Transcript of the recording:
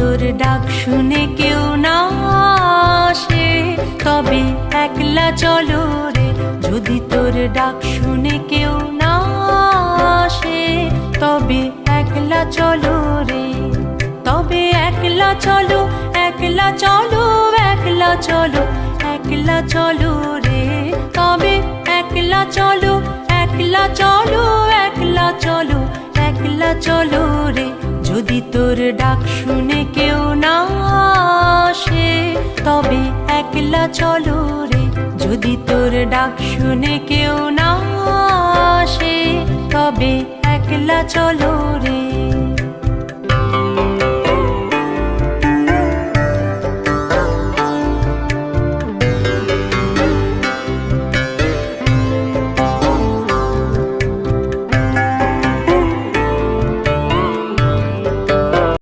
তোর ডাক শুনে কেউ না আসে তবে একলা চলো রে। যদি তোর ডাক শুনে কেউ না আসে তবে একলা চলো রে। তবে একলা চলো, একলা চলো, একলা চলো, একলা চলো রে। তবে একলা চলো, একলা চলো, একলা চলো, একলা চলো রে। যদি তোর ডাক শুনে কেউ না আসে তবে একলা চলো রে। যদি তোর ডাক শুনে কেউ না আসে তবে একলা চলো রে।